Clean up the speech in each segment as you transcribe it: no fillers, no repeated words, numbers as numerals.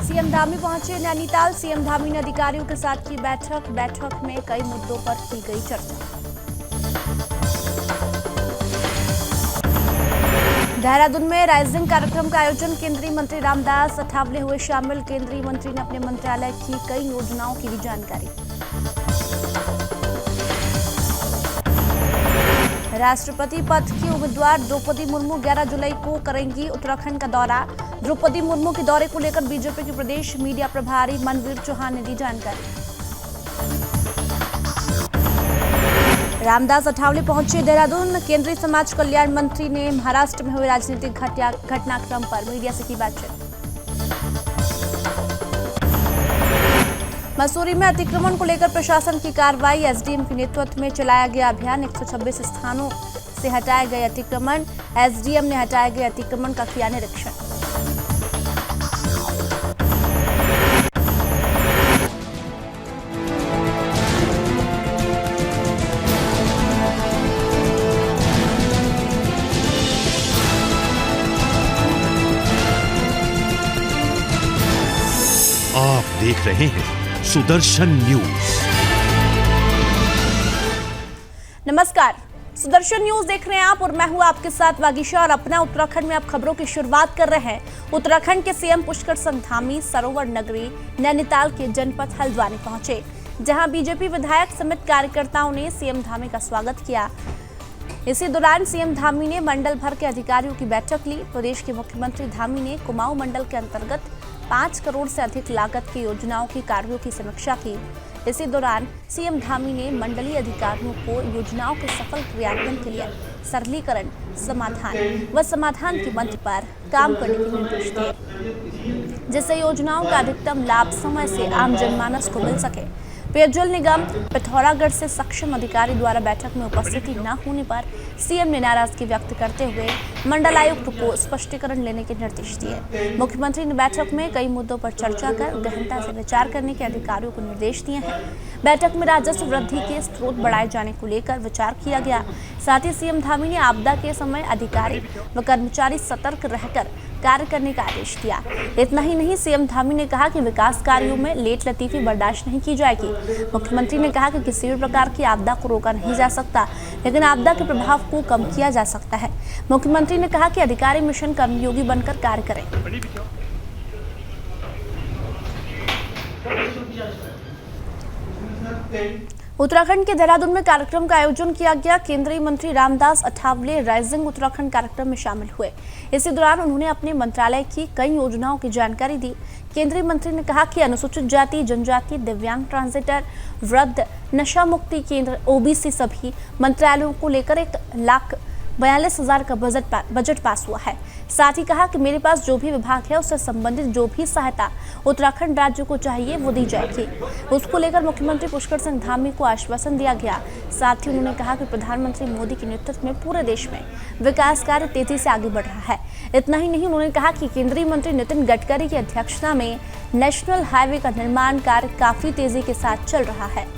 CM Dhami पहुंचे Nainital. CM Dhami ने अधिकारियों के साथ की बैठक में कई मुद्दों पर की गई चर्चा। देहरादून में राइजिंग कार्यक्रम का आयोजन। केंद्रीय मंत्री रामदास अठावले हुए शामिल। केंद्रीय मंत्री ने अपने मंत्रालय की कई योजनाओं की दी जानकारी। राष्ट्रपति पद की उम्मीदवार द्रौपदी मुर्मू 11 जुलाई को करेंगी उत्तराखंड का दौरा। द्रौपदी मुर्मू के दौरे को लेकर बीजेपी के प्रदेश मीडिया प्रभारी मनवीर चौहान ने दी जानकारी। रामदास अठावले पहुंचे देहरादून। केंद्रीय समाज कल्याण मंत्री ने महाराष्ट्र में हुए राजनीतिक घटनाक्रम पर मीडिया से की बातचीत। मसूरी में अतिक्रमण को लेकर प्रशासन की कार्रवाई। एसडीएम के नेतृत्व में चलाया गया अभियान। 126 स्थानों से हटाए गए अतिक्रमण। एसडीएम ने हटाए गए अतिक्रमण का किया निरीक्षण। आप देख रहे हैं सुदर्शन न्यूज। नमस्कार, सुदर्शन न्यूज देख रहे हैं आप और मैं हूं आपके साथ वागीशा। और अपना उत्तराखंड में आप खबरों की शुरुआत कर रहे हैं। उत्तराखंड के सीएम पुष्कर सिंह धामी सरोवर नगरी नैनीताल के जनपद हल्द्वानी पहुंचे, जहां बीजेपी विधायक समेत कार्यकर्ताओं ने सीएम धामी का स्वागत किया। इसी दौरान सीएम धामी ने मंडल भर के अधिकारियों की बैठक ली। प्रदेश के मुख्यमंत्री धामी ने कुमाऊं मंडल के अंतर्गत 5 करोड़ से अधिक लागत की योजनाओं की कार्यों की समीक्षा की। इसी दौरान सीएम धामी ने मंडलीय अधिकारियों को योजनाओं के सफल क्रियान्वयन के लिए सरलीकरण, समाधान की मंत्र पर काम करने के निर्देश दिए, जिससे योजनाओं का अधिकतम लाभ समय से आम जनमानस को मिल सके। पेयजल निगम पिथौरागढ़ से सक्षम अधिकारी द्वारा बैठक में उपस्थिति न होने पर सीएम ने नाराजगी व्यक्त करते हुए मंडल आयुक्त को स्पष्टीकरण लेने के निर्देश दिए। मुख्यमंत्री ने बैठक में कई मुद्दों पर चर्चा कर गहनता से विचार करने के अधिकारियों को निर्देश दिए हैं। बैठक में राजस्व वृद्धि के स्रोत बढ़ाए जाने को लेकर विचार किया गया। साथ ही सीएम धामी ने आपदा के समय अधिकारी व कर्मचारी सतर्क रहकर कार्य करने का आदेश दिया। इतना ही नहीं, सीएम धामी ने कहा कि विकास कार्यों में लेट लतीफी बर्दाश्त नहीं की जाएगी। मुख्यमंत्री ने कहा कि किसी भी प्रकार की आपदा को रोका नहीं जा सकता, लेकिन आपदा के प्रभाव को कम किया जा सकता है। मुख्यमंत्री ने कहा कि अधिकारी मिशन कर्मयोगी बनकर कार्य करें। उत्तराखंड के देहरादून में कार्यक्रम का आयोजन किया गया। केंद्रीय मंत्री रामदास अठावले राइजिंग उत्तराखंड कार्यक्रम में शामिल हुए। इसी दौरान उन्होंने अपने मंत्रालय की कई योजनाओं की जानकारी दी। केंद्रीय मंत्री ने कहा कि अनुसूचित जाति, जनजाति, दिव्यांग, ट्रांसजेंडर, वृद्ध, नशा मुक्ति केंद्र, ओबीसी सभी मंत्रालयों को लेकर 1,42,000 का बजट पास हुआ है। साथ ही कहा कि मेरे पास जो भी विभाग है उससे संबंधित जो भी सहायता उत्तराखंड राज्य को चाहिए वो दी जाएगी। उसको लेकर मुख्यमंत्री पुष्कर सिंह धामी को आश्वासन दिया गया। साथ ही उन्होंने कहा कि प्रधानमंत्री मोदी के नेतृत्व में पूरे देश में विकास कार्य तेजी से आगे बढ़ रहा है। इतना ही नहीं, उन्होंने कहा कि केंद्रीय मंत्री नितिन गडकरी की अध्यक्षता में नेशनल हाईवे का निर्माण कार्य काफी तेजी के साथ चल रहा है।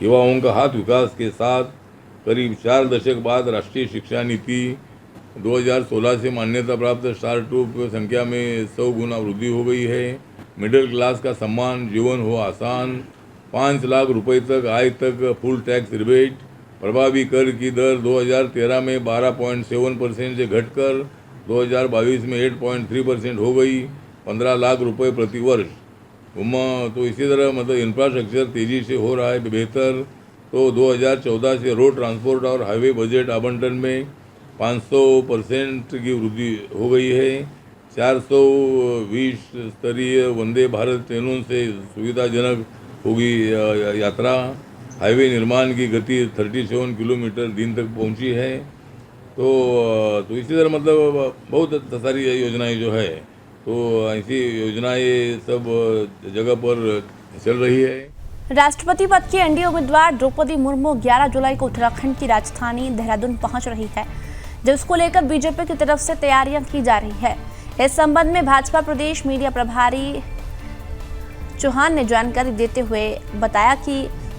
युवाओं का हाथ विकास के साथ करीब 4 दशक बाद राष्ट्रीय शिक्षा नीति 2016 से मान्यता प्राप्त स्टार्टअप की संख्या में 100 गुना वृद्धि हो गई है। मिडिल क्लास का सम्मान जीवन हो आसान। 5 लाख रुपए तक आय तक फुल टैक्स रिबेट। प्रभावी कर की दर 2013 में 12.7% से घटकर 2022 में 8.3% हो गई। 15 लाख रुपए प्रति वर्ष। तो इसी तरह मतलब इंफ्रास्ट्रक्चर तेज़ी से हो रहा है बेहतर। तो 2014 से रोड ट्रांसपोर्ट और हाईवे बजट आवंटन में 500% की वृद्धि हो गई है। 420 स्तरीय वंदे भारत ट्रेनों से सुविधाजनक होगी यात्रा। हाईवे निर्माण की गति 37 किलोमीटर दिन तक पहुंची है। तो इसी तरह मतलब बहुत सारी योजनाएं जो है तो ऐसी योजनाएं सब जगह पर चल रही है। राष्ट्रपति पद की एनडीए उम्मीदवार द्रौपदी मुर्मू 11 जुलाई को उत्तराखंड की राजधानी देहरादून पहुंच रही है, जिसको लेकर बीजेपी की तरफ से तैयारियां की जा रही है। इस संबंध में भाजपा प्रदेश मीडिया प्रभारी चौहान ने जानकारी देते हुए बताया कि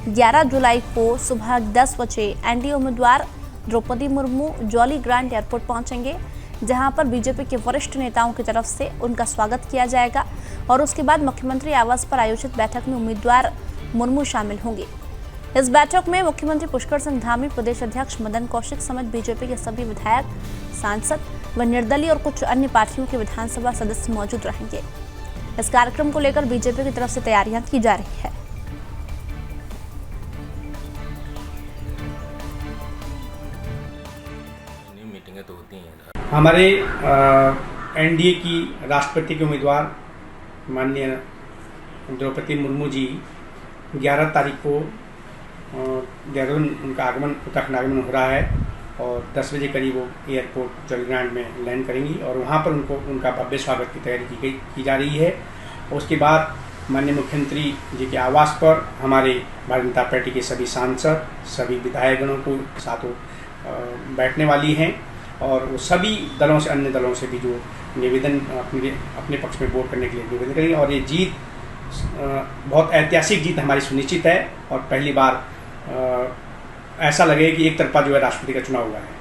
11 जुलाई को सुबह 10 बजे एनडीए उम्मीदवार द्रौपदी मुर्मू जॉली ग्रांट एयरपोर्ट पहुंचेंगे, जहां पर बीजेपी के वरिष्ठ नेताओं की तरफ से उनका स्वागत किया जाएगा और उसके बाद मुख्यमंत्री आवास पर आयोजित बैठक में उम्मीदवार मुर्मू शामिल होंगे। इस बैठक में मुख्यमंत्री पुष्कर सिंह धामी, प्रदेश अध्यक्ष मदन कौशिक समेत बीजेपी के सभी विधायक, सांसद व निर्दलीय और कुछ अन्य पार्टियों के विधानसभा सदस्य मौजूद रहेंगे। इस कार्यक्रम को लेकर बीजेपी की तरफ से तैयारियां की जा रही है। मीटिंगें तो होती हैं। हमारे एनडीए की राष्ट्रपति के उम्मीदवार माननीय द्रौपदी मुर्मू जी 11 तारीख को देहरादून उनका आगमन उत्तराखंड आगमन हो रहा है और 10 बजे करीब वो एयरपोर्ट जॉली ग्रांट में लैंड करेंगी और वहाँ पर उनका भव्य स्वागत की तैयारी की जा रही है। उसके बाद माननीय मुख्यमंत्री जी के आवास पर हमारे भारतीय जनता पार्टी के सभी सांसद, सभी विधायकगणों को साथों बैठने वाली हैं और वो सभी दलों से, अन्य दलों से भी जो निवेदन अपने पक्ष में वोट करने के लिए निवेदन करेंगे और ये जीत बहुत ऐतिहासिक जीत हमारी सुनिश्चित है और पहली बार ऐसा लगे कि एक तरफा जो है राष्ट्रपति का चुनाव हुआ है।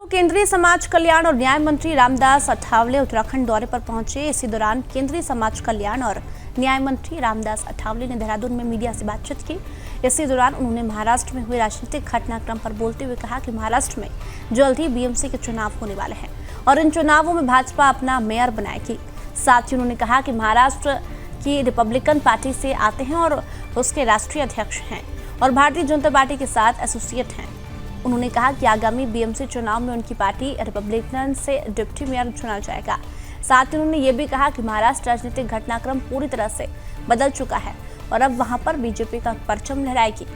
केंद्रीय समाज कल्याण और न्याय मंत्री रामदास अठावले उत्तराखंड दौरे पर पहुंचे। इसी दौरान केंद्रीय समाज कल्याण और न्याय मंत्री रामदास अठावले ने देहरादून में मीडिया से बातचीत की। इसी दौरान उन्होंने महाराष्ट्र में हुए राजनीतिक घटनाक्रम पर बोलते हुए कहा कि महाराष्ट्र में जल्द ही बीएमसी के चुनाव होने वाले हैं और इन चुनावों में भाजपा अपना मेयर बनाएगी। साथ ही उन्होंने कहा कि महाराष्ट्र की रिपब्लिकन पार्टी से आते हैं और उसके राष्ट्रीय अध्यक्ष हैं और भारतीय जनता पार्टी के साथ एसोसिएट हैं। उन्होंने कहा कि आगामी बीएमसी चुनाव में उनकी पार्टी रिपब्लिकन से डिप्टी मेयर चुना जाएगा। साथ ही उन्होंने ये भी कहा कि महाराष्ट्र राजनीतिक घटनाक्रम पूरी तरह से बदल चुका है और अब वहां पर बीजेपी का परचम लहराएगी।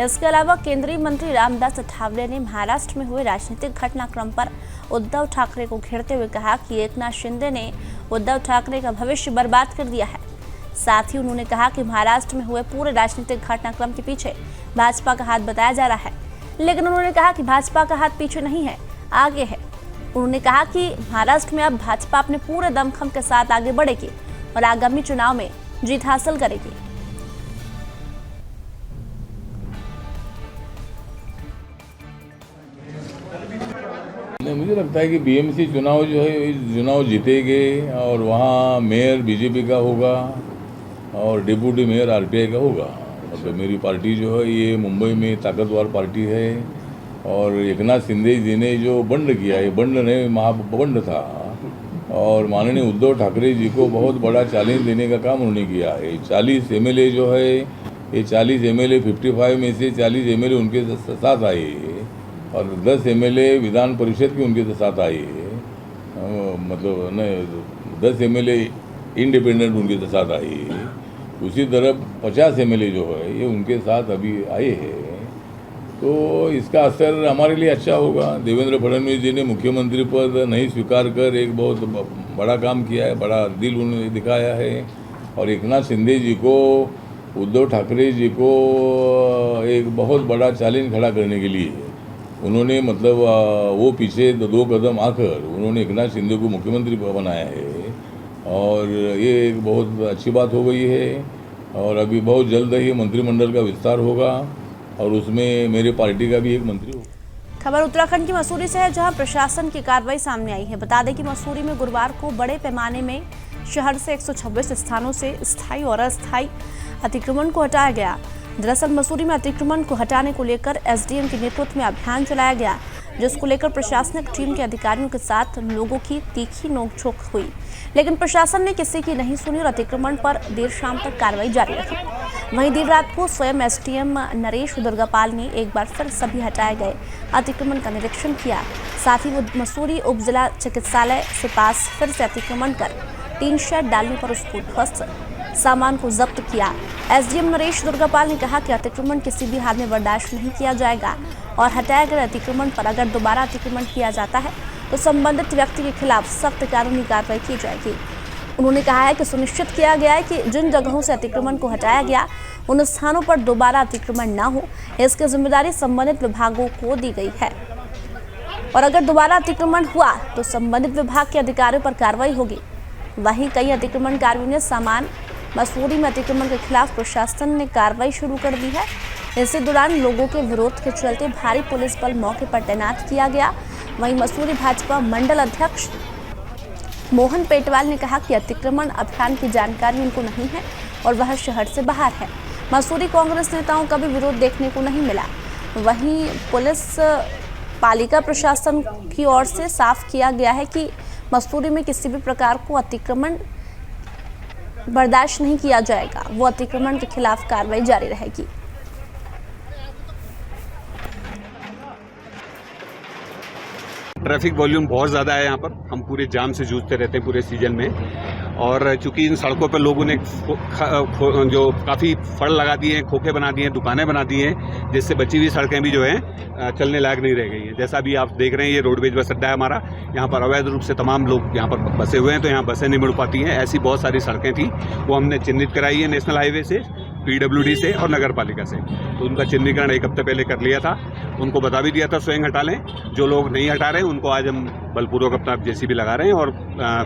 इसके अलावा केंद्रीय मंत्री रामदास अठावले ने महाराष्ट्र में हुए राजनीतिक घटनाक्रम पर उद्धव ठाकरे को घेरते हुए कहा कि एकनाथ शिंदे ने उद्धव ठाकरे का भविष्य बर्बाद कर दिया है। साथ ही उन्होंने कहा कि महाराष्ट्र में हुए पूरे राजनीतिक घटनाक्रम के पीछे भाजपा का हाथ बताया जा रहा है, लेकिन उन्होंने कहा कि भाजपा का हाथ पीछे नहीं है, आगे है। उन्होंने कहा कि महाराष्ट्र में अब भाजपा अपने पूरे दमखम के साथ आगे बढ़ेगी और आगामी चुनाव में जीत हासिल करेगी। मुझे लगता है कि बीएमसी चुनाव जो है चुनाव जीतेंगे और वहाँ मेयर बीजेपी का होगा और डिप्टी मेयर आरपीआई का होगा। मतलब मेरी पार्टी जो है ये मुंबई में ताकतवर पार्टी है और एकनाथ शिंदे जी ने जो बंड किया, ये बंड नहीं महाबंड था और माननीय उद्धव ठाकरे जी को बहुत बड़ा चैलेंज देने का काम उन्होंने किया है। 40 एमएलए जो है, ये 40 एमएलए 55 में से 40 एमएलए उनके साथ आए और 10 एमएलए विधान परिषद की उनके साथ आए, मतलब न 10 एमएलए इंडिपेंडेंट उनके साथ आए। उसी तरह 50 एमएलए जो है ये उनके साथ अभी आए हैं, तो इसका असर हमारे लिए अच्छा होगा। देवेंद्र फडणवीस जी ने मुख्यमंत्री पद नहीं स्वीकार कर एक बहुत बड़ा काम किया है, बड़ा दिल उन्होंने दिखाया है और एकनाथ शिंदे जी को, उद्धव ठाकरे जी को एक बहुत बड़ा चैलेंज खड़ा करने के लिए उन्होंने मतलब वो पीछे 2 कदम आकर उन्होंने एकनाथ शिंदे को मुख्यमंत्री बनाया है और ये एक बहुत अच्छी बात हो गई है और अभी बहुत जल्द ही मंत्रिमंडल का विस्तार होगा और उसमें मेरे पार्टी का भी एक मंत्री होगा। खबर उत्तराखंड की मसूरी से है, जहां प्रशासन की कार्रवाई सामने आई है। बता दें कि मसूरी में गुरुवार को बड़े पैमाने में शहर से 126 स्थानों से स्थायी और अस्थायी अतिक्रमण को हटाया गया। दरअसल मसूरी में अतिक्रमण को हटाने को लेकर एसडीएम के नेतृत्व में अभियान चलाया गया, जिसको लेकर प्रशासनिक टीम के अधिकारियों के साथ लोगों की तीखी नोकझोंक हुई, लेकिन प्रशासन ने किसी की नहीं सुनी और अतिक्रमण पर देर शाम तक कार्रवाई जारी रखी। वहीं देर रात को स्वयं एसडीएम नरेश दुर्गापाल ने एक बार फिर सभी हटाए गए अतिक्रमण का निरीक्षण किया। साथ ही वो मसूरी उप जिला चिकित्सालय के पास फिर से अतिक्रमण कर टीन शेड डालने पर उसको ध्वस्त सामान को जब्त किया। एसडीएम नरेश दुर्गापाल ने कहा कि अतिक्रमण किसी भी हाल में बर्दाश्त नहीं किया जाएगा और हटाए गए अतिक्रमण पर अगर दोबारा अतिक्रमण किया जाता है तो संबंधित व्यक्ति के खिलाफ सख्त कानूनी कार्रवाई की जाएगी। उन्होंने कहा है कि सुनिश्चित किया गया है कि जिन जगहों से अतिक्रमण को हटाया गया उन स्थानों पर दोबारा अतिक्रमण न हो, इसकी जिम्मेदारी संबंधित विभागों को दी गई है और अगर दोबारा अतिक्रमण हुआ तो संबंधित विभाग के अधिकारियों पर कार्रवाई होगी। वहीं कई अतिक्रमणकारियों ने सामान मसूरी में अतिक्रमण के खिलाफ प्रशासन ने कार्रवाई शुरू कर दी है इसी दौरान लोगों के विरोध के चलते भारी पुलिस बल मौके पर तैनात किया गया। वहीं मसूरी भाजपा मंडल अध्यक्ष मोहन पेटवाल ने कहा कि अतिक्रमण अभियान की जानकारी उनको नहीं है और वह शहर से बाहर है। मसूरी कांग्रेस नेताओं का भी विरोध देखने को नहीं मिला। वहीं पुलिस पालिका प्रशासन की ओर से साफ किया गया है कि मसूरी में किसी भी प्रकार को अतिक्रमण बर्दाश्त नहीं किया जाएगा। वो अतिक्रमण के खिलाफ कार्रवाई जारी रहेगी। ट्रैफिक वॉल्यूम बहुत ज़्यादा है यहाँ पर। हम पूरे जाम से जूझते रहते हैं पूरे सीजन में, और चूंकि इन सड़कों पर लोगों ने जो काफ़ी फड़ लगा दिए हैं, खोखे बना दिए हैं, दुकानें बना दी हैं, जिससे बची हुई सड़कें भी जो हैं चलने लायक नहीं रह गई हैं। जैसा अभी आप देख रहे हैं, ये रोडवेज बस अड्डा है हमारा। यहाँ पर अवैध रूप से तमाम लोग यहाँ पर बसे हुए हैं, तो यहाँ बसें नहीं मिल पाती हैं। ऐसी बहुत सारी सड़कें थी, वो हमने चिन्हित कराई है नेशनल हाईवे से, PWD से और नगर पालिका से। तो उनका चिन्हीकरण एक हफ्ते पहले कर लिया था, उनको बता भी दिया था स्वयं हटा लें। जो लोग नहीं हटा रहे हैं उनको आज हम बलपूर्वक अपना JCB लगा रहे हैं और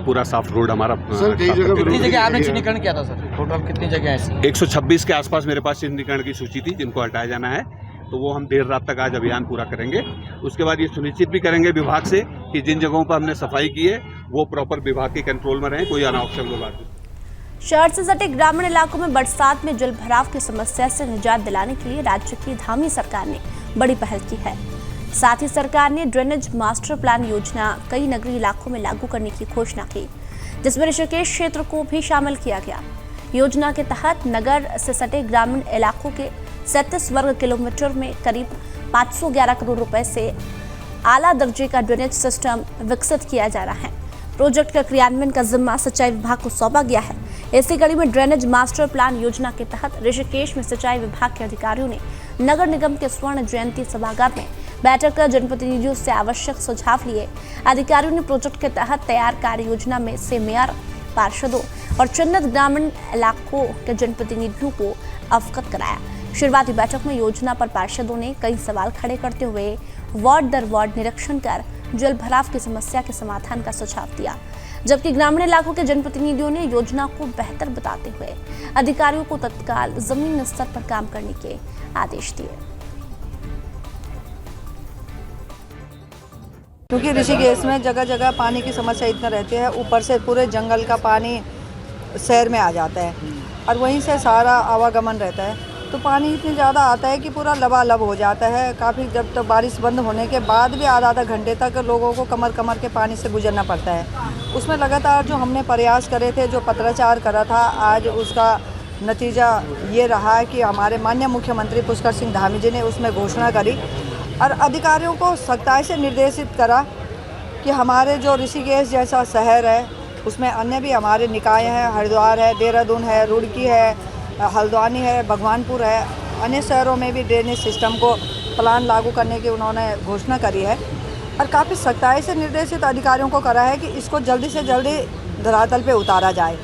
पूरा साफ रोड हमारा। सर कितनी जगह आपने चिन्हीकरण किया था सर? टोटल कितनी जगह ऐसी? 126 के आसपास मेरे पास चिन्हीकरण की सूची थी जिनको हटाया जाना है। तो वो हम देर रात तक आज अभियान पूरा करेंगे। उसके बाद ये सुनिश्चित भी करेंगे विभाग से कि जिन जगहों पर हमने सफाई की है वो प्रॉपर विभाग के कंट्रोल में रहें, कोई अनावश्यक विवाद नहीं। शहर से सटे ग्रामीण इलाकों में बरसात में जल भराव की समस्या से निजात दिलाने के लिए राज्य की धामी सरकार ने बड़ी पहल की है। साथ ही सरकार ने ड्रेनेज मास्टर प्लान योजना कई नगरीय इलाकों में लागू करने की घोषणा की, जिसमें ऋषिकेश क्षेत्र को भी शामिल किया गया। योजना के तहत नगर से सटे ग्रामीण इलाकों के 37 वर्ग किलोमीटर में करीब 511 करोड़ रुपए से आला दर्जे का ड्रेनेज सिस्टम विकसित किया जा रहा है। प्रोजेक्ट का क्रियान्वयन का जिम्मा सिंचाई विभाग को सौंपा गया है। इसी कड़ी में ड्रेनेज मास्टर प्लान योजना के तहत ऋषिकेश में सिंचाई विभाग के अधिकारियों ने नगर निगम के स्वर्ण जयंती सभागार में बैठक कर जनप्रतिनिधियों से आवश्यक सुझाव लिए। अधिकारियों ने प्रोजेक्ट के तहत तैयार कार्य योजना में से मेयर, पार्षदों और चिन्हित ग्रामीण इलाकों के जनप्रतिनिधियों को अवगत कराया। शुरुआती बैठक में योजना पर पार्षदों ने कई सवाल खड़े करते हुए वार्ड दर वार्ड निरीक्षण कर जल भराव की समस्या के समाधान का सुझाव दिया, जबकि ग्रामीण इलाकों के जनप्रतिनिधियों ने योजना को बेहतर बताते हुए अधिकारियों को तत्काल जमीन स्तर पर काम करने के आदेश दिए। क्योंकि ऋषिकेश में जगह जगह पानी की समस्या इतना रहती है, ऊपर से पूरे जंगल का पानी शहर में आ जाता है और वहीं से सारा आवागमन रहता है, तो पानी इतनी ज़्यादा आता है कि पूरा लबालब हो जाता है। काफ़ी जब तक बारिश बंद होने के बाद भी आधा घंटे तक लोगों को कमर कमर के पानी से गुजरना पड़ता है। उसमें लगातार जो हमने प्रयास करे थे, जो पत्राचार करा था, आज उसका नतीजा ये रहा है कि हमारे माननीय मुख्यमंत्री पुष्कर सिंह धामी जी ने उसमें घोषणा करी और अधिकारियों को सख्ताई से निर्देशित करा कि हमारे जो ऋषिकेश जैसा शहर है उसमें अन्य भी हमारे निकाय हैं, हरिद्वार है, देहरादून है, रुड़की है, हल्द्वानी है, भगवानपुर है, अन्य शहरों में भी ड्रेनेज सिस्टम को प्लान लागू करने की उन्होंने घोषणा करी है और काफ़ी सख्ताई से निर्देशित अधिकारियों को करा है कि इसको जल्दी से जल्दी धरातल पे उतारा जाए।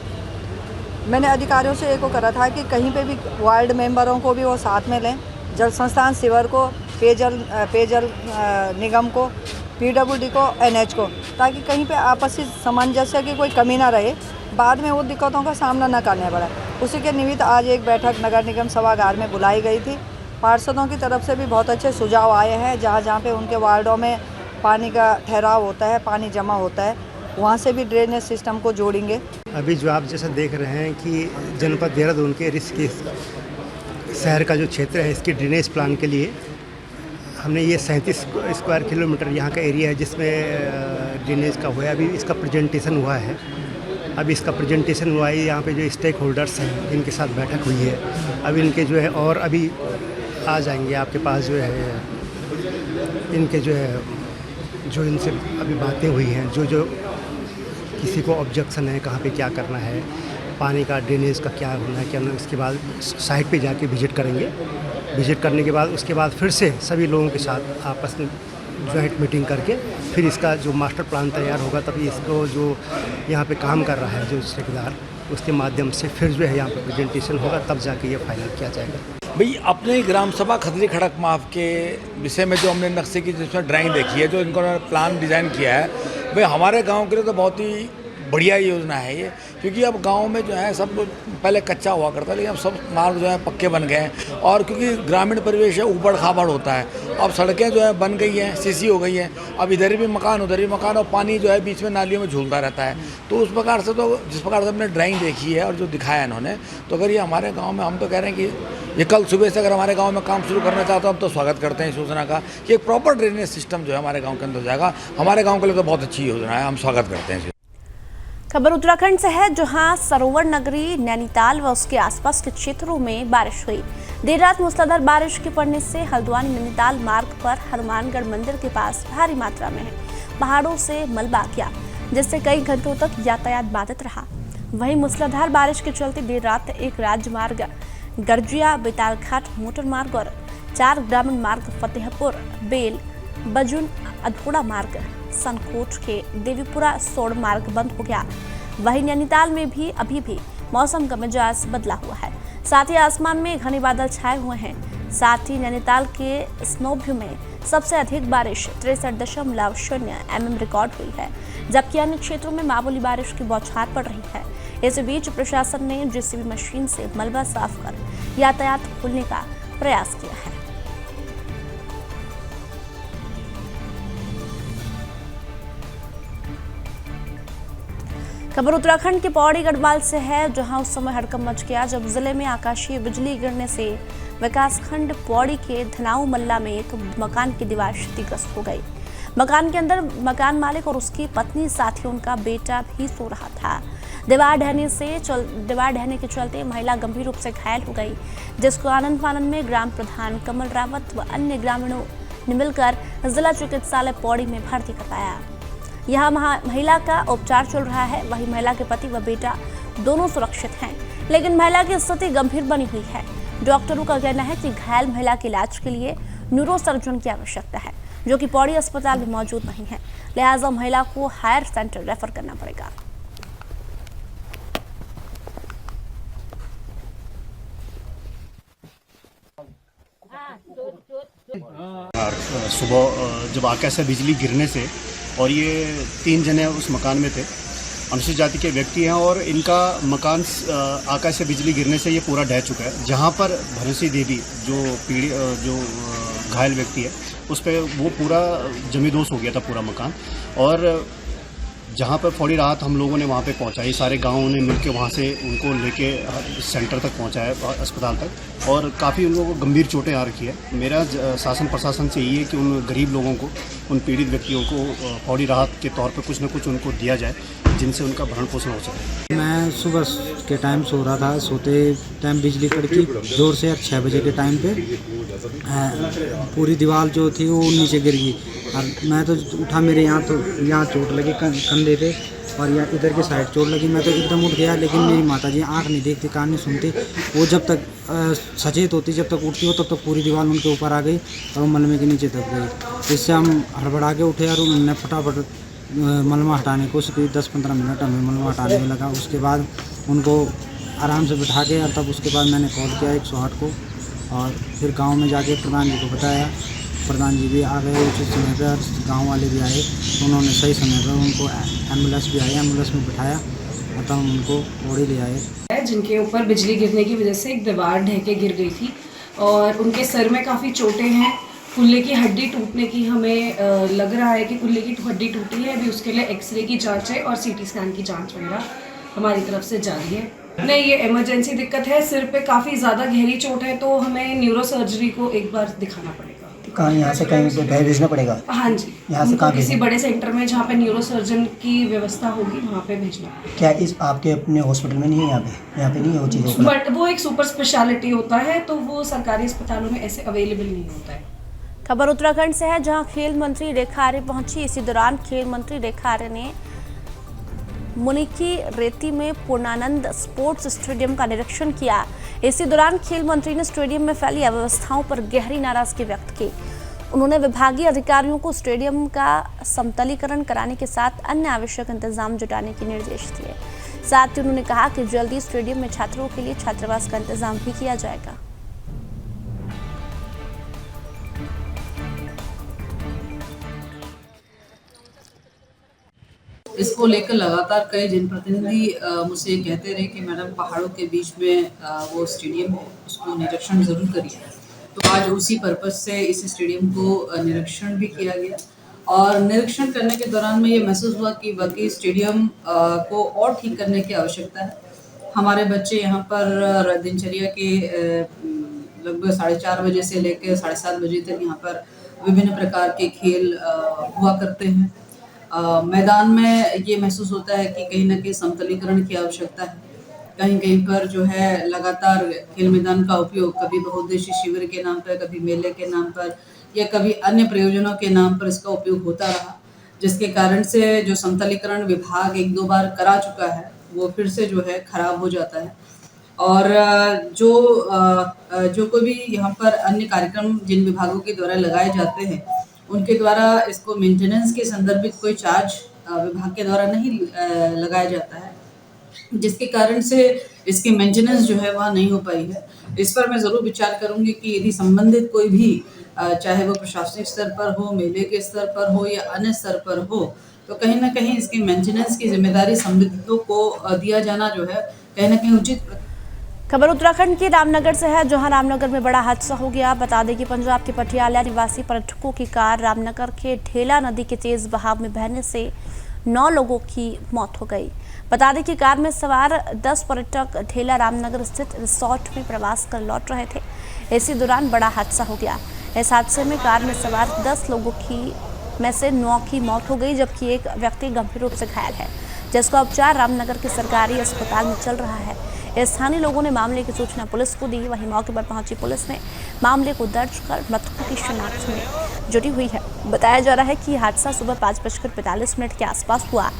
मैंने अधिकारियों से एक को करा था कि कहीं पे भी वार्ड मेंबरों को भी वो साथ में लें, जल संस्थान सीवर को, पेयजल निगम को, PWD को, NH को, ताकि कहीं पे आपसी सामंजस्य की कोई कमी ना रहे, बाद में वो दिक्कतों का सामना न करना पड़ा। उसी के निमित्त आज एक बैठक नगर निगम सभागार में बुलाई गई थी। पार्षदों की तरफ से भी बहुत अच्छे सुझाव आए हैं। जहाँ जहाँ पे उनके वार्डों में पानी का ठहराव होता है, पानी जमा होता है, वहाँ से भी ड्रेनेज सिस्टम को जोड़ेंगे। अभी जो आप जैसा देख रहे हैं कि जनपद देहरादून के ऋषिकेश शहर का जो क्षेत्र है, इसके ड्रेनेज प्लान के लिए हमने ये 37 स्क्वायर किलोमीटर यहाँ का एरिया है जिसमें ड्रेनेज का हुआ है। अभी इसका प्रेजेंटेशन हुआ है। अभी इसका प्रेजेंटेशन हुआ है। यहाँ पे जो स्टेक होल्डर्स हैं इनके साथ बैठक हुई है। अभी इनके जो है और अभी आ जाएंगे आपके पास जो है इनके जो इनसे अभी बातें हुई हैं, जो किसी को ऑब्जेक्शन है, कहाँ पे क्या करना है, पानी का ड्रेनेज का क्या होना है, क्या होना है। इसके बाद साइट पे जाके विजिट करेंगे। विजिट करने के बाद उसके बाद फिर से सभी लोगों के साथ आपस में जॉइंट मीटिंग करके फिर इसका जो मास्टर प्लान तैयार होगा, तभी इसको जो यहाँ पे काम कर रहा है जो ठेकेदार, उसके माध्यम से फिर जो है यहाँ पे प्रेजेंटेशन होगा, तब जाके ये फाइनल किया जाएगा। भाई अपने ग्राम सभा खतरी खड़क माफ के विषय में जो हमने नक्शे की जिसमें ड्राइंग देखी है, जो इनको प्लान डिज़ाइन किया है, भाई हमारे गांव के लिए तो बहुत ही बढ़िया योजना है ये, क्योंकि अब गांव में जो है सब पहले कच्चा हुआ करता है, लेकिन अब सब मार्ग जो है पक्के बन गए हैं। और क्योंकि ग्रामीण परिवेश है, ऊबड़ खाबड़ होता है, अब सड़कें जो है बन गई हैं, सीसी हो गई हैं। अब इधर भी मकान उधर भी मकान, और पानी जो है बीच में नालियों में झूलता रहता है। तो उस प्रकार से, तो जिस प्रकार से हमने ड्राइंग देखी है और जो दिखाया इन्होंने, तो अगर ये हमारे गाँव में, हम तो कह रहे हैं कि ये कल सुबह से अगर हमारे गाँव में काम शुरू करना चाहते हो, हम तो स्वागत करते हैं इस योजना का कि एक प्रॉपर ड्रेनेज सिस्टम जो है हमारे गाँव के अंदर जाएगा। हमारे गाँव के लिए तो बहुत अच्छी योजना है, हम स्वागत करते हैं। खबर उत्तराखंड से है, जहां सरोवर नगरी नैनीताल व उसके आसपास के क्षेत्रों में बारिश हुई। देर रात मूसलाधार बारिश के पड़ने से हल्द्वानी नैनीताल मार्ग पर हनुमानगढ़ मंदिर के पास भारी मात्रा में पहाड़ों से मलबा गया, जिससे कई घंटों तक यातायात बाधित रहा। वहीं मूसलाधार बारिश के चलते देर रात एक राजमार्ग गर्जिया बेतालघाट मोटर मार्ग और 4 ग्रामीण मार्ग फतेहपुर बेल बजुन अधोड़ा मार्ग सनकोट के देवीपुरा सोड़ मार्ग बंद हो गया। वहीं नैनीताल में भी अभी भी मौसम का मिजाज बदला हुआ है, साथ ही आसमान में घने बादल छाए हुए हैं। साथ ही नैनीताल के स्नोव्यू में सबसे अधिक बारिश 63.0 mm रिकॉर्ड हुई है, जबकि अन्य क्षेत्रों में मामूली बारिश की बौछार पड़ रही है। इस बीच प्रशासन ने जेसीबी मशीन से मलबा साफ कर यातायात खोलने का प्रयास किया है। खबर उत्तराखंड के पौड़ी गढ़वाल से है, जहां उस समय हड़कंप मच गया जब जिले में आकाशीय बिजली गिरने से विकासखंड पौड़ी के धनाऊ मल्ला में एक मकान की दीवार क्षतिग्रस्त हो गई। मकान के अंदर मकान मालिक और उसकी पत्नी, साथ ही उनका बेटा भी सो रहा था। दीवार ढहने के चलते महिला गंभीर रूप से घायल हो गई, जिसको आनंद फानन में ग्राम प्रधान कमल रावत व अन्य ग्रामीणों ने मिलकर जिला चिकित्सालय पौड़ी में भर्ती करवाया। यहाँ महिला का उपचार चल रहा है। वहीं महिला के पति व बेटा दोनों सुरक्षित हैं, लेकिन महिला की स्थिति गंभीर बनी हुई है। डॉक्टरों का कहना है कि घायल महिला के इलाज के लिए न्यूरोसर्जन की आवश्यकता है, जो कि पौड़ी अस्पताल में मौजूद नहीं है, लिहाजा महिला को हायर सेंटर रेफर करना पड़ेगा। सुबह जब आकाश से बिजली गिरने से, और ये 3 जने उस मकान में थे, अनुसूचित जाति के व्यक्ति हैं, और इनका मकान आकाश से बिजली गिरने से ये पूरा ढह चुका है। जहाँ पर भरसी देवी जो घायल व्यक्ति है, उस पर वो पूरा जमींदोज हो गया था पूरा मकान। और जहाँ पर फौरी राहत हम लोगों ने वहाँ पे पहुँचाई, सारे गाँवों ने मिलकर वहाँ से उनको लेके सेंटर तक पहुँचाया, अस्पताल तक, और काफ़ी उन लोगों को गंभीर चोटें आ रखी है। मेरा शासन प्रशासन से ये है कि उन गरीब लोगों को, उन पीड़ित व्यक्तियों को फौरी राहत के तौर पर कुछ न कुछ उनको दिया जाए, जिनसे उनका भरण पोषण हो सके। मैं सुबह के टाइम सो रहा था, सोते टाइम बिजली कड़की जोर से 6 बजे के टाइम पे पूरी दीवार जो थी वो नीचे गिर गई, और मैं तो उठा, मेरे यहाँ चोट लगी कंधे पे, और यहाँ इधर के साइड चोट लगी। मैं तो एकदम उठ गया, लेकिन मेरी माता जी आँख नहीं देखती, कान नहीं सुनती, वो जब तक सचेत होती, जब तक उठती हो, तब तक पूरी दीवार उनके ऊपर आ गई और वो मलबे के नीचे दब गई। इससे हम हड़बड़ा के उठे और उन्होंने फटाफट मलबा हटाने को 10-15 मिनट हमें मलबा हटाने में लगा। उसके बाद उनको आराम से बिठा के, और तब उसके बाद मैंने कॉल किया 108 को, और फिर गांव में जाके प्रधान जी को बताया। प्रधान जी भी आ गए उचित समय पर, और गाँव वाले भी आए, उन्होंने सही समय पर उनको एम्बुलेंस भी आई, एम्बुलेंस में बिठाया और तब हम उनको पौड़ी ले आए। जिनके ऊपर बिजली गिरने की वजह से एक दीवार ढह के गिर गई थी, और उनके सर में काफ़ी चोटें हैं। कुल्ले की हड्डी टूटने की हमें लग रहा है कि कुल्ले की हड्डी टूटी है। अभी उसके लिए एक्सरे की जांच है और सीटी स्कैन की जांच वगैरह हमारी तरफ से जारी है। नहीं, ये इमरजेंसी दिक्कत है, सिर पे काफ़ी ज़्यादा गहरी चोट है, तो हमें न्यूरो सर्जरी को एक बार दिखाना पड़ेगा। कहाँ, यहाँ से कहीं से भेजना पड़ेगा? हाँ जी, यहाँ से कहाँ? किसी बड़े सेंटर में जहाँ पे न्यूरो सर्जन की व्यवस्था होगी, वहाँ पे भेजना। क्या इस आपके अपने हॉस्पिटल में नहीं है? यहाँ पे नहीं है वो चीज़? बट वो एक सुपर स्पेशलिटी होता है, तो वो सरकारी अस्पतालों में ऐसे अवेलेबल नहीं होता है। खबर उत्तराखंड से है, जहां खेल मंत्री रेखा आर्य पहुंची। इसी दौरान खेल मंत्री रेखा आर्य ने मुनिकी रेती में पूर्णानंद स्पोर्ट्स स्टेडियम का निरीक्षण किया। इसी दौरान खेल मंत्री ने स्टेडियम में फैली अव्यवस्थाओं पर गहरी नाराजगी व्यक्त की। उन्होंने विभागीय अधिकारियों को स्टेडियम का समतलीकरण कराने के साथ अन्य आवश्यक इंतजाम जुटाने के निर्देश दिए। साथ ही उन्होंने कहा कि जल्दी स्टेडियम में छात्रों के लिए छात्रावास का इंतजाम भी किया जाएगा। इसको लेकर लगातार कई जनप्रतिनिधि मुझसे कहते रहे कि मैडम पहाड़ों के बीच में वो स्टेडियम है, उसको निरीक्षण ज़रूर करिए। तो आज उसी पर्पज़ से इस स्टेडियम को निरीक्षण भी किया गया और निरीक्षण करने के दौरान में ये महसूस हुआ कि वाकई स्टेडियम को और ठीक करने की आवश्यकता है। हमारे बच्चे यहाँ पर दिनचर्या के लगभग 4:30 बजे से लेकर 7:30 बजे तक यहाँ पर विभिन्न प्रकार के खेल हुआ करते हैं। मैदान में ये महसूस होता है कि कहीं न कहीं समतलीकरण की आवश्यकता है। कहीं कहीं पर जो है लगातार खेल मैदान का उपयोग कभी बहुउद्देशीय शिविर के नाम पर, कभी मेले के नाम पर या कभी अन्य प्रयोजनों के नाम पर इसका उपयोग होता रहा, जिसके कारण से जो समतलीकरण विभाग 1-2 बार करा चुका है वो फिर से जो है खराब हो जाता है। और जो कोई भी यहाँ पर अन्य कार्यक्रम जिन विभागों के द्वारा लगाए जाते हैं उनके द्वारा इसको मेंटेनेंस के संदर्भित कोई चार्ज विभाग के द्वारा नहीं लगाया जाता है, जिसके कारण से इसकी मेंटेनेंस जो है वह नहीं हो पाई है। इस पर मैं ज़रूर विचार करूंगी कि यदि संबंधित कोई भी चाहे वो प्रशासनिक स्तर पर हो, मेले के स्तर पर हो या अन्य स्तर पर हो, तो कहीं ना कहीं इसकी मेंटेनेंस की जिम्मेदारी संबंधितों को दिया जाना जो है कहीं ना कहीं उचित। खबर उत्तराखंड के रामनगर से है, जहां रामनगर में बड़ा हादसा हो गया। बता दें कि पंजाब के पटियाला निवासी पर्यटकों की कार रामनगर के ढेला नदी के तेज बहाव में बहने से 9 लोगों की मौत हो गई। बता दें कि कार में सवार 10 पर्यटक ढेला रामनगर स्थित रिसोर्ट में प्रवास कर लौट रहे थे। इसी दौरान बड़ा हादसा हो गया। इस हादसे में कार में सवार 10 लोगों में से 9 की मौत हो गई, जबकि एक व्यक्ति गंभीर रूप से घायल है, जिसका उपचार रामनगर के सरकारी अस्पताल में चल रहा है। स्थानीय लोगों ने मामले की सूचना पुलिस को दी। वहीं मौके पर पहुंची पुलिस ने मामले को दर्ज कर मृतकों की शिनाख्त में जुटी हुई है। बताया जा रहा है कि हादसा सुबह 5:45 के आसपास हुआ।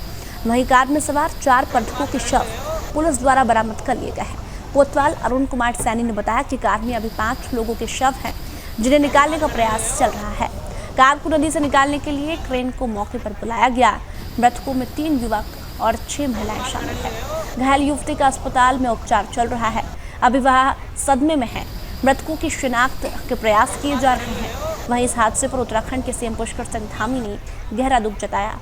वहीं कार में सवार 4 पर्यटकों के शव पुलिस द्वारा बरामद कर लिए गए हैं। कोतवाल अरुण कुमार सैनी ने बताया कि कार में अभी 5 लोगों के शव हैं, जिन्हें निकालने का प्रयास चल रहा है। कार को नदी से निकालने के लिए क्रेन को मौके पर बुलाया गया। मृतकों में 3 युवक और 6 महिलाएं शामिल हैं। घायल युवती का अस्पताल में उपचार चल रहा है। अभी वह सदमे में है। मृतकों की शिनाख्त के प्रयास किए जा रहे हैं। वहीं इस हादसे पर उत्तराखंड के सीएम पुष्कर सिंह धामी ने गहरा दुख जताया।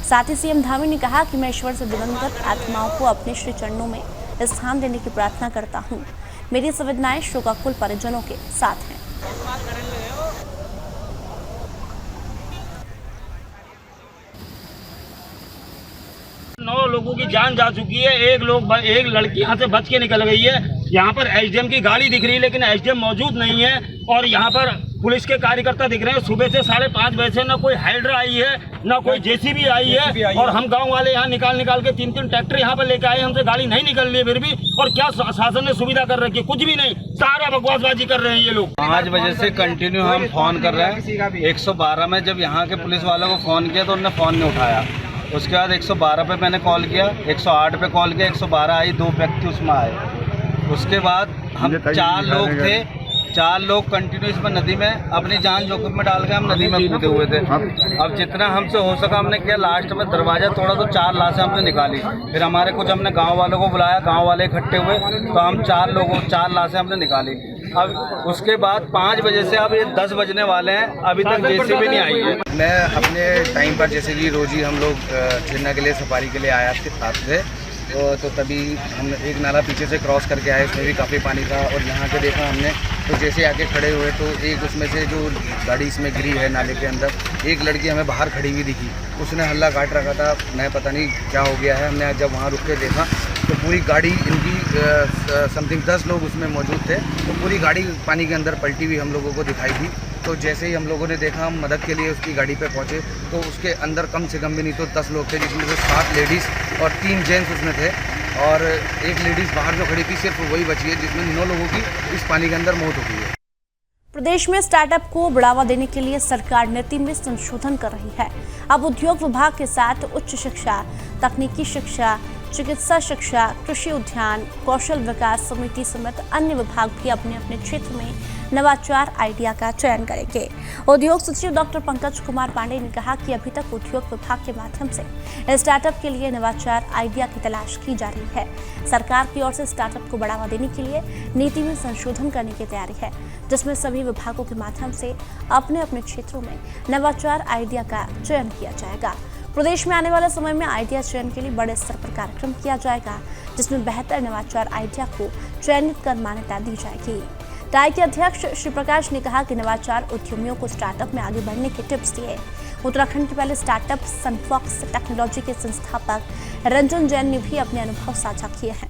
साथ ही सीएम धामी ने कहा कि मैं ईश्वर से दिवंगत आत्माओं को अपने श्री चरणों में स्थान देने की प्रार्थना करता हूँ। मेरी संवेदनाएं शोकाकुल परिजनों के साथ हैं। नौ लोगों की जान जा चुकी है। एक लड़की यहाँ से बच के निकल गई है। यहाँ पर एसडीएम की गाड़ी दिख रही है, लेकिन एसडीएम मौजूद नहीं है। और यहाँ पर पुलिस के कार्यकर्ता दिख रहे हैं। सुबह से 5:30 बजे से न कोई हाइड्रा आई है, न कोई जेसीबी आई है। और हम गांव वाले यहाँ निकाल के 3 ट्रैक्टर यहाँ पर लेके आए। हमसे गाड़ी नहीं निकल रही है फिर भी। और क्या शासन ने सुविधा कर रखी है? कुछ भी नहीं, सारा बकवासबाजी कर रहे हैं ये लोग। 5 बजे से कंटिन्यू हम फोन कर रहे हैं। 112 में जब यहाँ के पुलिस वालों को फोन किया तो उन्होंने फोन नहीं उठाया। उसके बाद 112 पे मैंने कॉल किया, 108 पे कॉल किया, 112 आई, 2 व्यक्ति उसमें आए। उसके बाद हम 4 लोग थे, 4 लोग कंटिन्यू इसमें नदी में अपनी जान जोखिम में डाल के हम नदी में कूदे हुए थे। अब जितना हमसे हो सका हमने किया। लास्ट में दरवाजा तोड़ा तो 4 लाशें हमने निकाली। फिर हमारे कुछ हमने गांव वालों को बुलाया, गांव वाले इकट्ठे हुए तो हम 4 लाशें हमने निकाली। अब उसके बाद 5 बजे से अब ये 10 बजने वाले हैं, अभी तक जेसीबी नहीं आई है। मैं अपने टाइम पर जैसे कि रोज ही हम लोग खेलने के लिए सफारी के लिए आया थे तो तभी हम एक नाला पीछे से क्रॉस करके आए, उसमें भी काफ़ी पानी था। और यहाँ के देखा हमने तो जैसे आके खड़े हुए तो एक उसमें से जो गाड़ी इसमें गिरी है नाले के अंदर, एक लड़की हमें बाहर खड़ी हुई दिखी। उसने हल्ला काट रखा था, मैं पता नहीं क्या हो गया है। हमने जब वहाँ रुक के देखा तो पूरी गाड़ी इनकी समथिंग 10 लोग उसमें मौजूद थे। तो पूरी गाड़ी पानी के अंदर पलटी हुई हम लोगों को दिखाई दी। तो जैसे ही हम लोगों ने देखा, हम मदद के लिए उसकी गाड़ी पे पहुंचे तो उसके अंदर कम से कम भी नहीं तो 10 लोग थे, जिसमें से 7 लेडीज़ और 3 जेंट्स उसमें थे। और एक लेडीज़ बाहर जो खड़ी थी सिर्फ वही बची है, जिसमें 9 लोगों की इस पानी के अंदर मौत हो गई है। प्रदेश में स्टार्टअप को बढ़ावा देने के लिए सरकार नीति में संशोधन कर रही है। अब उद्योग विभाग के साथ उच्च शिक्षा, तकनीकी शिक्षा, चिकित्सा शिक्षा, कृषि उद्यान, कौशल विकास समिति समेत अन्य विभाग भी अपने अपने क्षेत्र में नवाचार आइडिया का चयन करेंगे। उद्योग सचिव डॉक्टर पंकज कुमार पांडे ने कहा कि अभी तक उद्योग विभाग के माध्यम से स्टार्टअप के लिए नवाचार आइडिया की तलाश की जा रही है। सरकार की ओर से स्टार्टअप को बढ़ावा देने के लिए नीति में संशोधन करने की तैयारी है, जिसमें सभी विभागों के माध्यम से अपने अपने क्षेत्रों में नवाचार आइडिया का चयन किया जाएगा। प्रदेश में आने वाले समय में आइडिया चयन के लिए बड़े स्तर पर कार्यक्रम किया जाएगा, जिसमें बेहतर नवाचार आइडिया को चयनित कर मान्यता दी जाएगी। टाई के अध्यक्ष श्री प्रकाश ने कहा कि नवाचार उद्यमियों को स्टार्टअप में आगे बढ़ने के टिप्स दिए। उत्तराखंड के पहले स्टार्टअप सनफॉक्स टेक्नोलॉजी के संस्थापक रंजन जैन ने भी अपने अनुभव साझा किए हैं।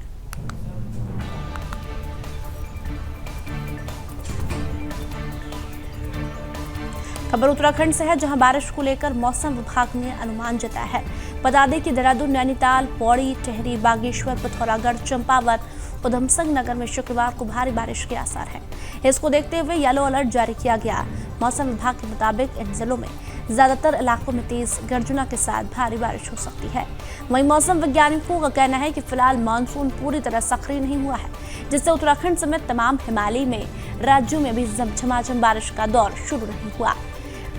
खबर उत्तराखंड से है, जहां बारिश को लेकर मौसम विभाग ने अनुमान जताया है। बता दें कि देहरादून, नैनीताल, पौड़ी, टिहरी, बागेश्वर, पिथौरागढ़, चंपावत, उधमसिंह नगर में शुक्रवार को भारी बारिश के आसार हैं। इसको देखते हुए येलो अलर्ट जारी किया गया। मौसम विभाग के मुताबिक इन जिलों में ज्यादातर इलाकों में तेज गर्जना के साथ भारी बारिश हो सकती है। वहीं मौसम वैज्ञानिकों का कहना है कि फिलहाल मानसून पूरी तरह सक्रिय नहीं हुआ है, जिससे उत्तराखंड समेत तमाम हिमालयी में राज्यों में भी झमाझम बारिश का दौर शुरू नहीं हुआ।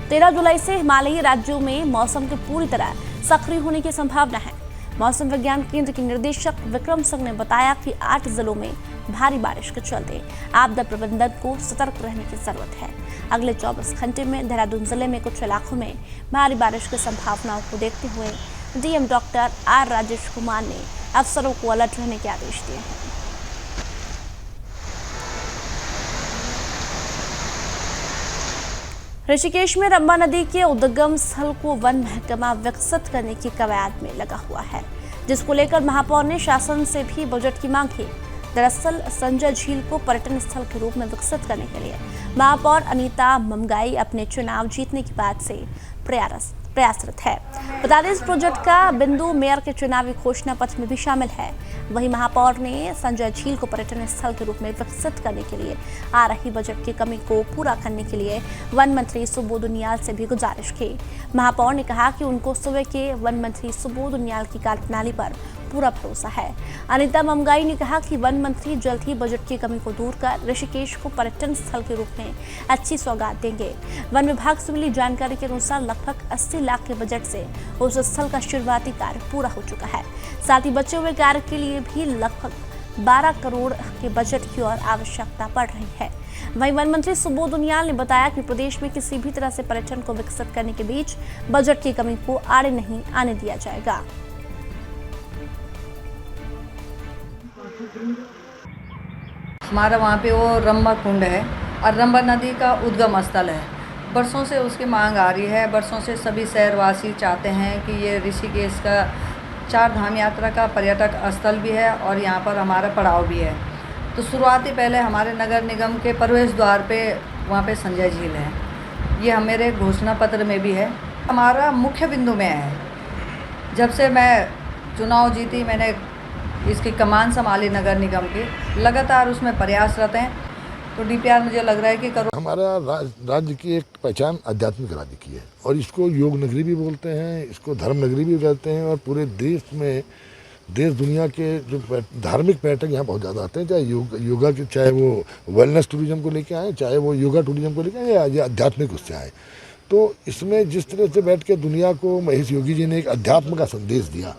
13 जुलाई से हिमालयी राज्यों में मौसम के पूरी तरह सक्रिय होने की संभावना है। मौसम विज्ञान केंद्र के निदेशक विक्रम सिंह ने बताया कि 8 जिलों में भारी बारिश के चलते आपदा प्रबंधन को सतर्क रहने की जरूरत है। अगले 24 घंटे में देहरादून जिले में कुछ इलाकों में भारी बारिश की संभावनाओं को देखते हुए DM doctor R Rajesh Kumar ने अफसरों को अलर्ट रहने के आदेश दिए हैं। ऋषिकेश में रंबा नदी के उद्गम स्थल को वन महकमा विकसित करने की कवायद में लगा हुआ है, जिसको लेकर महापौर ने शासन से भी बजट की मांग की। दरअसल संजय झील को पर्यटन स्थल के रूप में विकसित करने के लिए महापौर अनीता ममगाई अपने चुनाव जीतने के बाद से प्रयासरत है। बता दें, इस प्रोजेक्ट का बिंदु मेयर के चुनावी घोषणा पत्र में भी शामिल है। वहीं महापौर ने संजय झील को पर्यटन स्थल के रूप में विकसित करने के लिए आ रही बजट की कमी को पूरा करने के लिए वन मंत्री सुबोध उनियाल से भी गुजारिश की। महापौर ने कहा कि उनको सूबे के वन मंत्री सुबोध उनियाल की कार्यप्रणाली पर पूरा भरोसा है। अनीता ममगाई ने कहा कि वन मंत्री जल्द ही बजट की कमी को दूर कर ऋषिकेश को पर्यटन स्थल के रूप में अच्छी सौगात देंगे। वन विभाग से मिली जानकारी के अनुसार लगभग 80 लाख के बजट से उस स्थल का शुरुआती कार्य पूरा हो चुका है। साथ ही बचे हुए कार्य के लिए भी लगभग 12 करोड़ के बजट की और आवश्यकता पड़ रही है। वहीं वन मंत्री सुबोध उनियाल ने बताया कि प्रदेश में किसी भी तरह से पर्यटन को विकसित करने के बीच बजट की कमी को आड़े नहीं आने दिया जाएगा। हमारा वहाँ पे वो रंबा कुंड है और रंबा नदी का उद्गम स्थल है। बरसों से उसकी मांग आ रही है। बरसों से सभी शहरवासी चाहते हैं कि ये ऋषिकेश का 4 धाम यात्रा का पर्यटक स्थल भी है और यहाँ पर हमारा पड़ाव भी है। तो शुरुआती पहले हमारे नगर निगम के प्रवेश द्वार पे वहाँ पे संजय झील है। ये मेरे घोषणा पत्र में भी है। हमारा मुख्य बिंदु में है। जब से मैं चुनाव जीती, मैंने इसकी कमान संभाली नगर निगम की, लगातार उसमें प्रयासरत हैं। तो डीपीआर मुझे लग रहा है कि करो। हमारा राज्य की एक पहचान आध्यात्मिक राज्य की है और इसको योग नगरी भी बोलते हैं, इसको धर्म नगरी भी कहते हैं। और पूरे देश में, देश दुनिया के जो धार्मिक पर्यटक यहाँ बहुत ज़्यादा आते हैं, चाहे योगा के, चाहे वो वेलनेस टूरिज्म को लेके आए, चाहे वो योगा टूरिज्म को लेके आए या आध्यात्मिक उससे आए। तो इसमें जिस तरह से बैठ के दुनिया को महेश योगी जी ने एक अध्यात्म का संदेश दिया,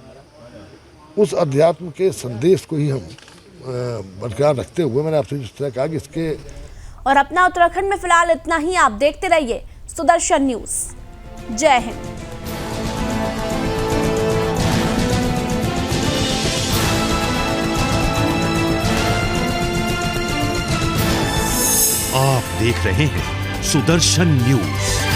उस अध्यात्म के संदेश को ही हम बरकरार रखते हुए मैंने आपसे जिस तरह कहा कि इसके और अपना उत्तराखंड में फिलहाल इतना ही। आप देखते रहिए सुदर्शन न्यूज। जय हिंद। आप देख रहे हैं सुदर्शन न्यूज।